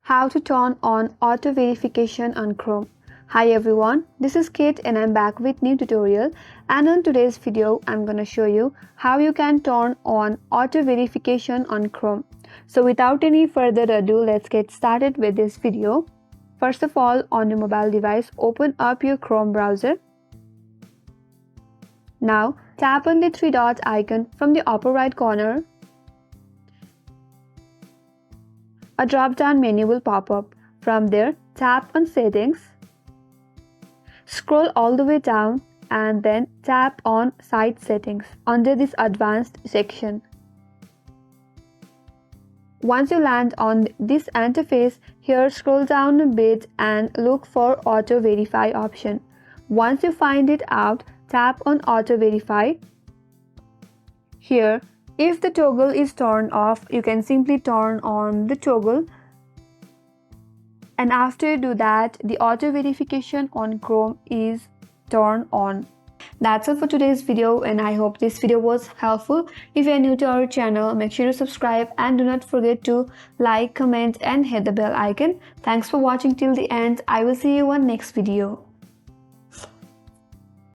How to turn on auto verification on Chrome. Hi everyone, this is Kate and I'm back with new tutorial, and in today's video I'm gonna show you how you can turn on auto verification on Chrome. So without any further ado, let's get started with this video. First of all, on your mobile device, open up your Chrome browser. Now tap on the three dot icon from the upper right corner. A drop-down menu will pop up. From there, tap on Settings. Scroll all the way down and then tap on Site Settings under this Advanced section. Once you land on this interface, here scroll down a bit and look for Auto Verify option. Once you find it out, tap on Auto Verify. Here, if the toggle is turned off, you can simply turn on the toggle. And after you do that, the auto verification on Chrome is turned on. That's all for today's video, and I hope this video was helpful. If you are new to our channel, make sure to subscribe and do not forget to like, comment and hit the bell icon. Thanks for watching till the end. I will see you on next video.